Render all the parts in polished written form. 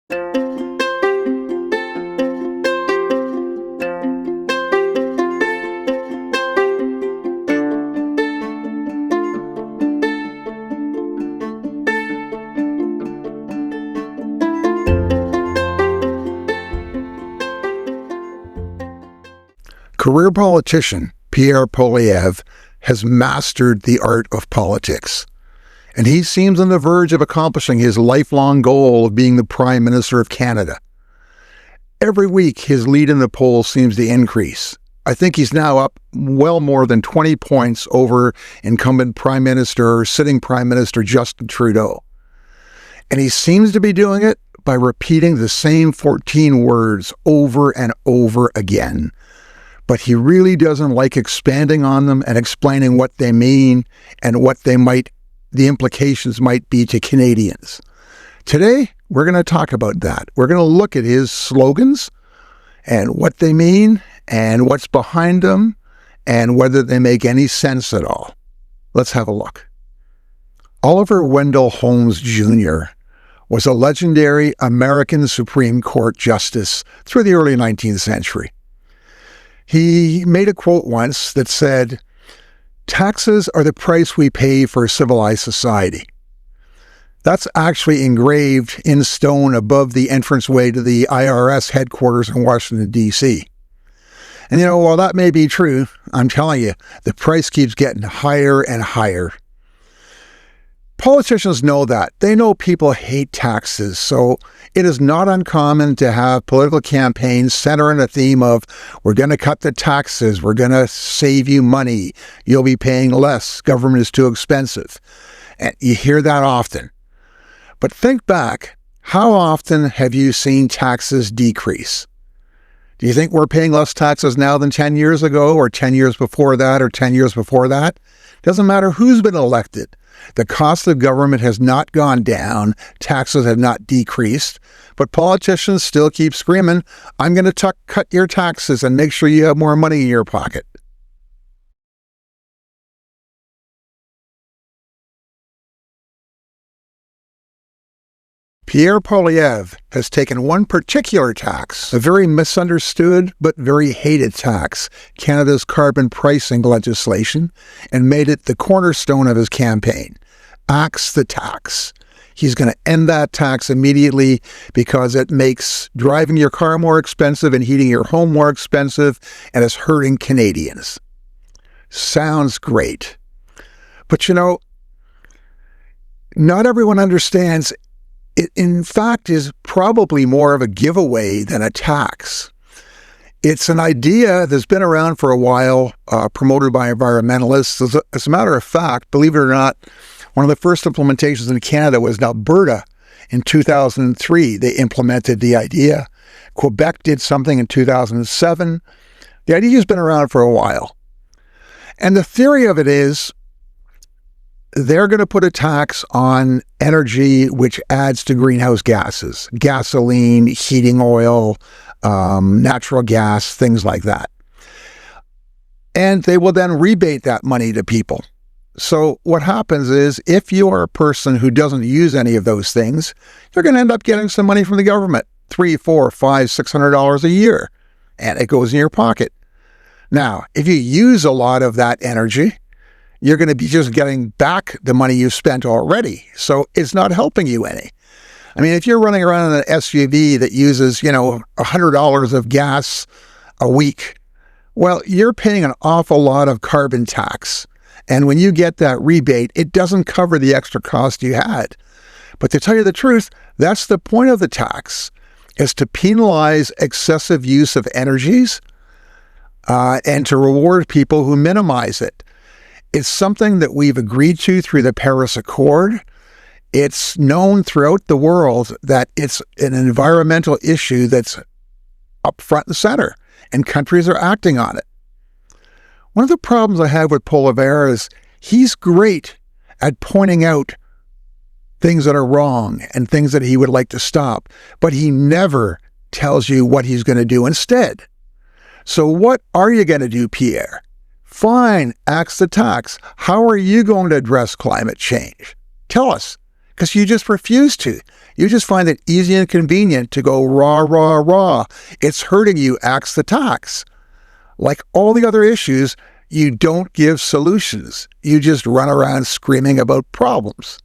Career politician Pierre Poilievre has mastered the art of politics, and he seems on the verge of accomplishing his lifelong goal of being the Prime Minister of Canada. Every week, his lead in the polls seems to increase. I think he's now up well more than 20 points over incumbent Prime Minister or sitting Prime Minister Justin Trudeau. And he seems to be doing it by repeating the same 14 words over and over again. But he really doesn't like expanding on them and explaining what they mean and what the implications might be to Canadians. Today, we're going to talk about that. We're going to look at his slogans and what they mean and what's behind them and whether they make any sense at all. Let's have a look. Oliver Wendell Holmes Jr. was a legendary American Supreme Court justice through the early 19th century. He made a quote once that said, "Taxes are the price we pay for a civilized society." That's actually engraved in stone above the entranceway to the IRS headquarters in Washington, D.C. And while that may be true, I'm telling you, the price keeps getting higher and higher. Politicians know that. They know people hate taxes, so it is not uncommon to have political campaigns center on a theme of, we're going to cut the taxes, we're going to save you money, you'll be paying less, government is too expensive. And you hear that often. But think back, how often have you seen taxes decrease? Do you think we're paying less taxes now than 10 years ago, or 10 years before that, or 10 years before that? Doesn't matter who's been elected. The cost of government has not gone down, taxes have not decreased, but politicians still keep screaming, I'm going to cut your taxes and make sure you have more money in your pocket. Pierre Poilievre has taken one particular tax, a very misunderstood but very hated tax, Canada's carbon pricing legislation, and made it the cornerstone of his campaign. Axe the tax. He's going to end that tax immediately because it makes driving your car more expensive and heating your home more expensive, and it's hurting Canadians. Sounds great. But not everyone understands it, in fact, is probably more of a giveaway than a tax. It's an idea that's been around for a while, promoted by environmentalists. As a matter of fact, believe it or not, one of the first implementations in Canada was in Alberta in 2003. They implemented the idea. Quebec did something in 2007. The idea has been around for a while. And the theory of it is they're going to put a tax on energy which adds to greenhouse gases, gasoline, heating oil, natural gas, things like that. And they will then rebate that money to people. So what happens is, if you are a person who doesn't use any of those things, you're going to end up getting some money from the government, $300, $400, $500, $600 a year, and it goes in your pocket. Now, if you use a lot of that energy, you're going to be just getting back the money you've spent already. So it's not helping you any. I mean, if you're running around in an SUV that uses, $100 of gas a week, well, you're paying an awful lot of carbon tax. And when you get that rebate, it doesn't cover the extra cost you had. But to tell you the truth, that's the point of the tax, is to penalize excessive use of energies and to reward people who minimize it. It's something that we've agreed to through the Paris Accord. It's known throughout the world that it's an environmental issue that's up front and center, and countries are acting on it. One of the problems I have with Poilievre is he's great at pointing out things that are wrong and things that he would like to stop, but he never tells you what he's going to do instead. So what are you going to do, Pierre? Fine, axe the tax. How are you going to address climate change? Tell us. because you just refuse to. You just find it easy and convenient to go rah, rah, rah. It's hurting you, axe the tax. Like all the other issues, you don't give solutions. You just run around screaming about problems.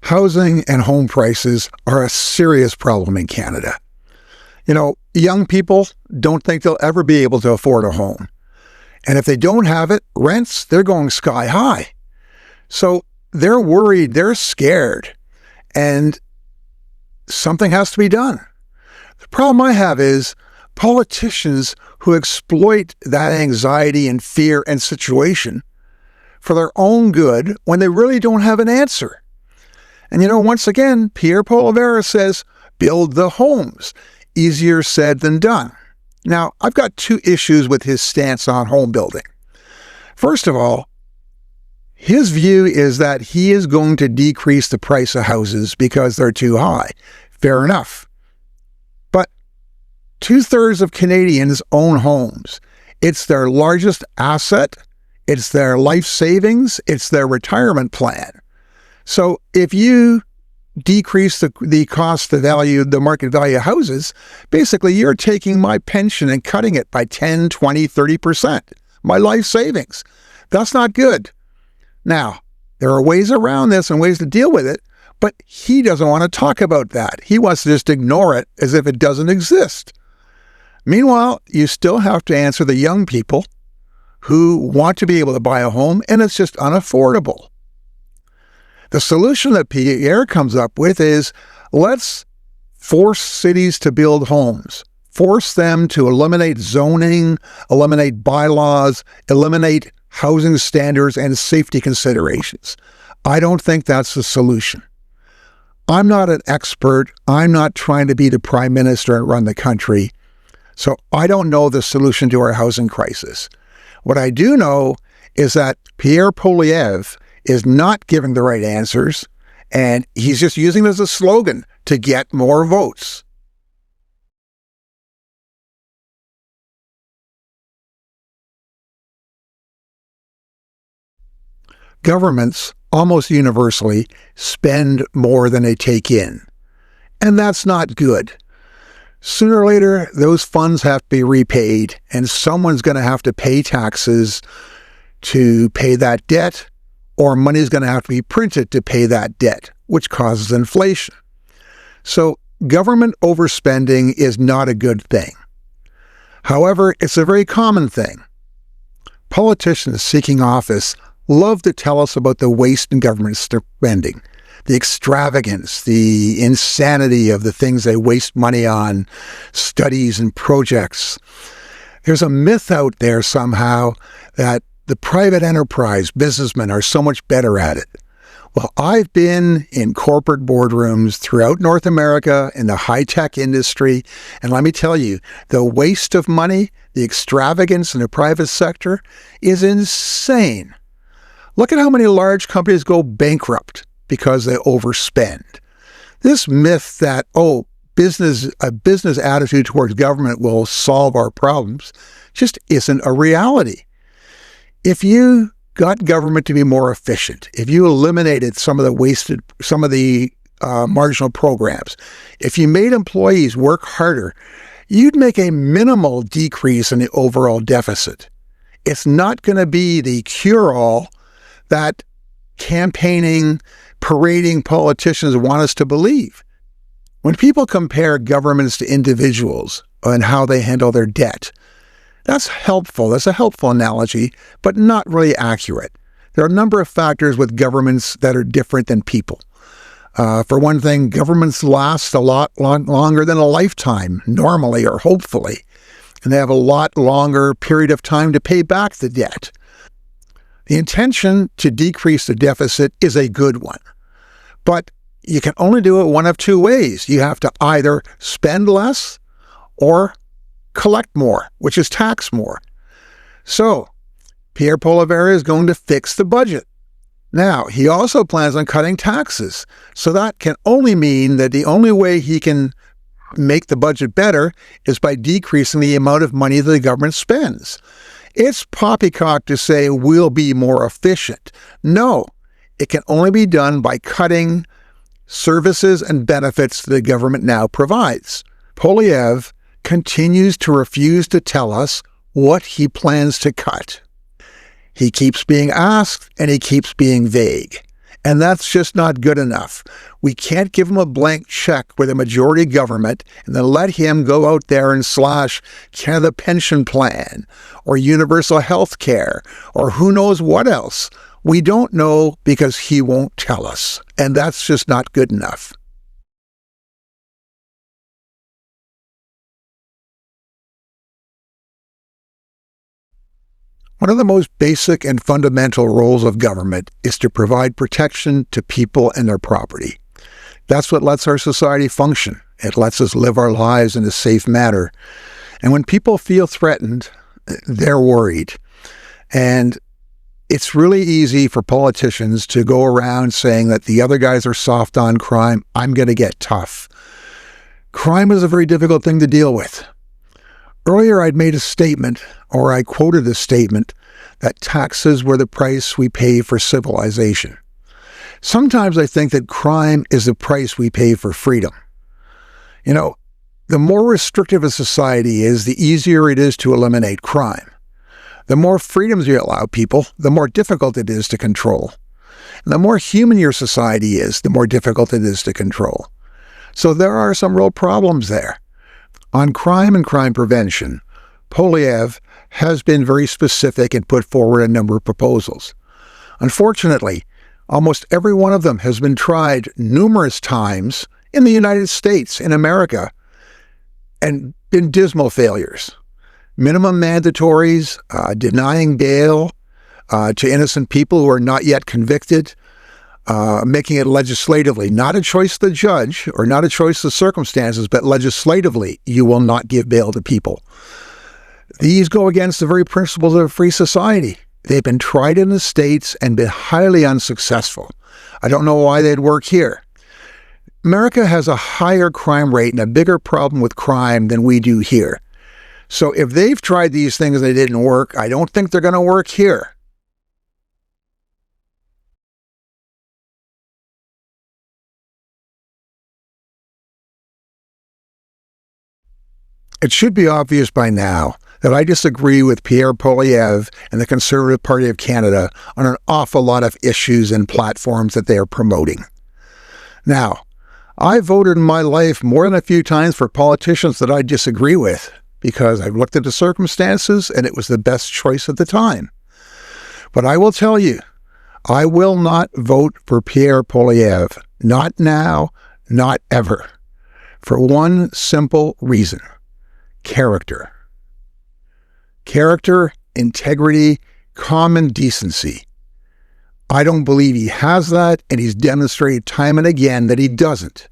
Housing and home prices are a serious problem in Canada. Young people don't think they'll ever be able to afford a home. And if they don't have it, rents, they're going sky high. So they're worried, they're scared, and something has to be done. The problem I have is politicians who exploit that anxiety and fear and situation for their own good when they really don't have an answer. And once again, Pierre Poilievre says, build the homes. Easier said than done. Now, I've got two issues with his stance on home building. First of all, his view is that he is going to decrease the price of houses because they're too high. Fair enough. But 2/3 of Canadians own homes. It's their largest asset. It's their life savings. It's their retirement plan. So if you decrease the cost, the market value of houses, basically you're taking my pension and cutting it by 10, 20, 30%. My life savings. That's not good. Now, there are ways around this and ways to deal with it, but he doesn't want to talk about that. He wants to just ignore it as if it doesn't exist. Meanwhile, you still have to answer the young people who want to be able to buy a home, and it's just unaffordable. The solution that Pierre comes up with is, let's force cities to build homes, force them to eliminate zoning, eliminate bylaws, eliminate housing standards and safety considerations. I don't think that's the solution. I'm not an expert. I'm not trying to be the prime minister and run the country. So I don't know the solution to our housing crisis. What I do know is that Pierre Poilievre is not giving the right answers, and he's just using it as a slogan to get more votes. Governments almost universally spend more than they take in, and that's not good. Sooner or later, those funds have to be repaid, and someone's going to have to pay taxes to pay that debt, or money's going to have to be printed to pay that debt, which causes inflation. So government overspending is not a good thing. However, it's a very common thing. Politicians seeking office love to tell us about the waste in government spending, the extravagance, the insanity of the things they waste money on, studies and projects. There's a myth out there somehow that the private enterprise businessmen are so much better at it. Well, I've been in corporate boardrooms throughout North America in the high-tech industry, and let me tell you, the waste of money, the extravagance in the private sector is insane. Look at how many large companies go bankrupt because they overspend. This myth that, a business attitude towards government will solve our problems just isn't a reality. If you got government to be more efficient, if you eliminated some of the marginal programs, if you made employees work harder, you'd make a minimal decrease in the overall deficit. It's not going to be the cure-all that campaigning, parading politicians want us to believe. When people compare governments to individuals and how they handle their debt, that's helpful. That's a helpful analogy, but not really accurate. There are a number of factors with governments that are different than people. For one thing, governments last a lot longer than a lifetime, normally or hopefully, and they have a lot longer period of time to pay back the debt. The intention to decrease the deficit is a good one, but you can only do it one of two ways. You have to either spend less or collect more, which is tax more. So, Pierre Poilievre is going to fix the budget. Now, he also plans on cutting taxes. So that can only mean that the only way he can make the budget better is by decreasing the amount of money that the government spends. It's poppycock to say we'll be more efficient. No, it can only be done by cutting services and benefits the government now provides. Poilievre continues to refuse to tell us what he plans to cut. He keeps being asked and he keeps being vague. And that's just not good enough. We can't give him a blank check with a majority government and then let him go out there and slash Canada Pension Plan or universal health care or who knows what else. We don't know because he won't tell us. And that's just not good enough. One of the most basic and fundamental roles of government is to provide protection to people and their property. That's what lets our society function. It lets us live our lives in a safe manner. And when people feel threatened, they're worried. And it's really easy for politicians to go around saying that the other guys are soft on crime. I'm going to get tough. Crime is a very difficult thing to deal with. Earlier, I'd made a statement, or I quoted a statement, that taxes were the price we pay for civilization. Sometimes I think that crime is the price we pay for freedom. You know, the more restrictive a society is, the easier it is to eliminate crime. The more freedoms you allow people, the more difficult it is to control. And the more human your society is, the more difficult it is to control. So there are some real problems there. On crime and crime prevention, Poilievre has been very specific and put forward a number of proposals. Unfortunately, almost every one of them has been tried numerous times in the United States, in America, and been dismal failures. Minimum mandatories, denying bail to innocent people who are not yet convicted, making it legislatively, not a choice of the judge or not a choice of circumstances, but legislatively, you will not give bail to people. These go against the very principles of a free society. They've been tried in the States and been highly unsuccessful. I don't know why they'd work here. America has a higher crime rate and a bigger problem with crime than we do here. So if they've tried these things and they didn't work, I don't think they're going to work here. It should be obvious by now that I disagree with Pierre Poilievre and the Conservative Party of Canada on an awful lot of issues and platforms that they are promoting. Now, I voted in my life more than a few times for politicians that I disagree with because I've looked at the circumstances and it was the best choice at the time. But I will tell you, I will not vote for Pierre Poilievre. Not now, not ever. For one simple reason. Character. Character, integrity, common decency. I don't believe he has that, and he's demonstrated time and again that he doesn't.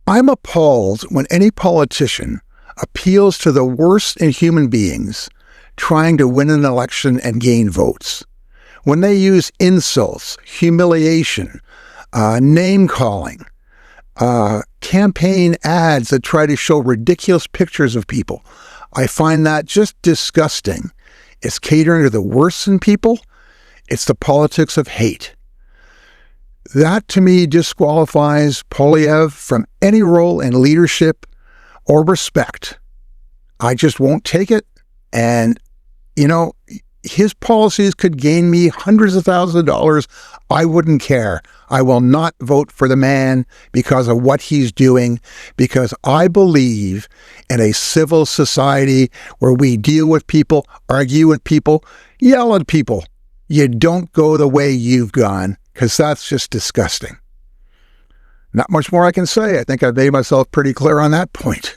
I'm appalled when any politician appeals to the worst in human beings trying to win an election and gain votes. When they use insults, humiliation, name-calling, campaign ads that try to show ridiculous pictures of people. I find that just disgusting. It's catering to the worst in people. It's the politics of hate. That, to me, disqualifies Poilievre from any role in leadership or respect. I just won't take it. And, you know, his policies could gain me hundreds of thousands of dollars. I wouldn't care. I will not vote for the man because of what he's doing, because I believe in a civil society where we deal with people, argue with people, yell at people. You don't go the way you've gone, because that's just disgusting. Not much more I can say. I think I've made myself pretty clear on that point.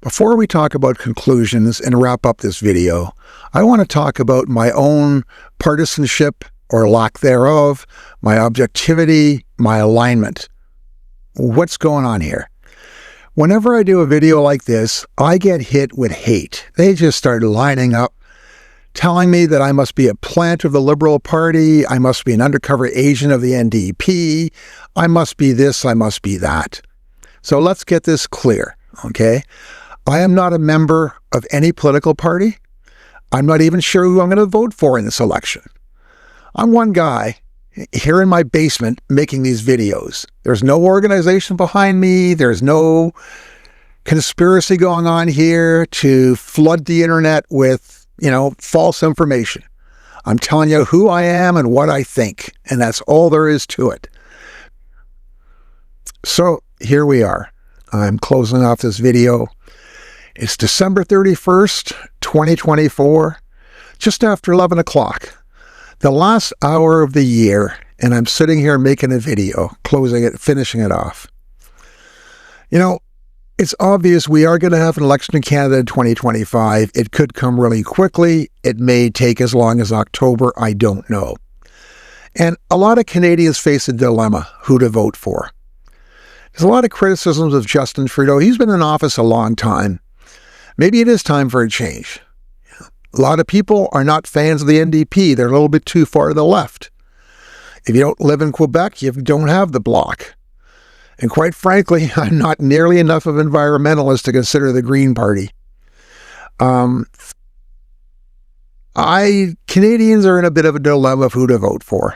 Before we talk about conclusions and wrap up this video, I want to talk about my own partisanship or lack thereof, my objectivity, my alignment. What's going on here? Whenever I do a video like this, I get hit with hate. They just start lining up telling me that I must be a plant of the Liberal Party, I must be an undercover agent of the NDP, I must be this, I must be that. So let's get this clear, okay? I am not a member of any political party. I'm not even sure who I'm going to vote for in this election. I'm one guy here in my basement making these videos. There's no organization behind me. There's no conspiracy going on here to flood the internet with, false information. I'm telling you who I am and what I think, and that's all there is to it. So here we are. I'm closing off this video. It's December 31st, 2024, just after 11 o'clock. The last hour of the year, and I'm sitting here making a video, closing it, finishing it off. It's obvious we are going to have an election in Canada in 2025. It could come really quickly. It may take as long as October. I don't know. And a lot of Canadians face a dilemma, who to vote for. There's a lot of criticisms of Justin Trudeau. He's been in office a long time. Maybe it is time for a change. A lot of people are not fans of the NDP. They're a little bit too far to the left. If you don't live in Quebec, you don't have the Bloc. And quite frankly, I'm not nearly enough of an environmentalist to consider the Green Party. Canadians are in a bit of a dilemma of who to vote for.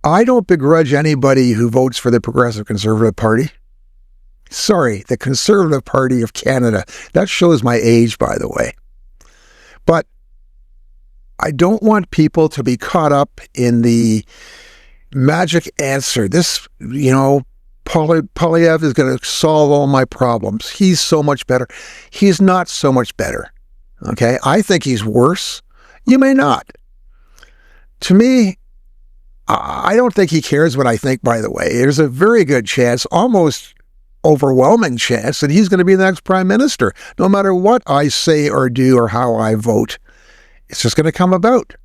I don't begrudge anybody who votes for the Progressive Conservative Party. Sorry, the Conservative Party of Canada. That shows my age, by the way. But I don't want people to be caught up in the magic answer. This, Poilievre is going to solve all my problems. He's so much better. He's not so much better. Okay? I think he's worse. You may not. To me, I don't think he cares what I think, by the way. There's a very good chance, almost overwhelming chance, that he's going to be the next prime minister. No matter what I say or do or how I vote, it's just going to come about.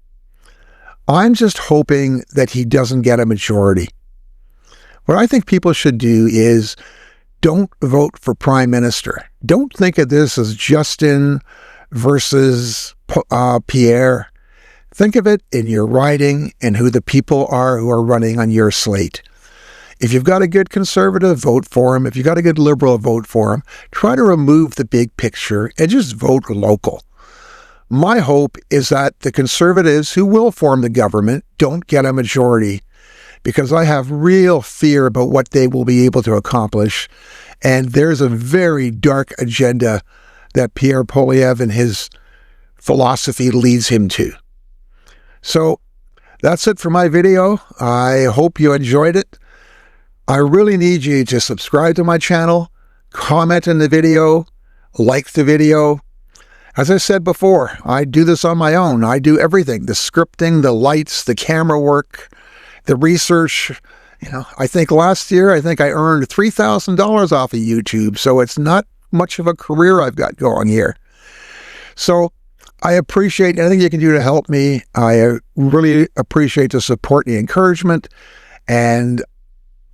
I'm just hoping that he doesn't get a majority. What I think people should do is don't vote for prime minister. Don't think of this as Justin versus Pierre. Think of it in your riding and who the people are who are running on your slate. If you've got a good Conservative, vote for him. If you've got a good Liberal, vote for him. Try to remove the big picture and just vote local. My hope is that the Conservatives who will form the government don't get a majority, because I have real fear about what they will be able to accomplish. And there's a very dark agenda that Pierre Poilievre and his philosophy leads him to. So that's it for my video. I hope you enjoyed it. I really need you to subscribe to my channel, comment in the video, like the video. As I said before, I do this on my own. I do everything, the scripting, the lights, the camera work, the research. I think last year, I earned $3,000 off of YouTube, so it's not much of a career I've got going here. So I appreciate anything you can do to help me. I really appreciate the support and the encouragement. And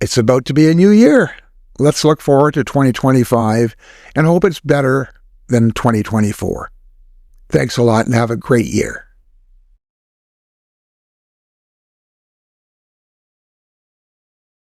it's about to be a new year. Let's look forward to 2025 and hope it's better than 2024. Thanks a lot and have a great year.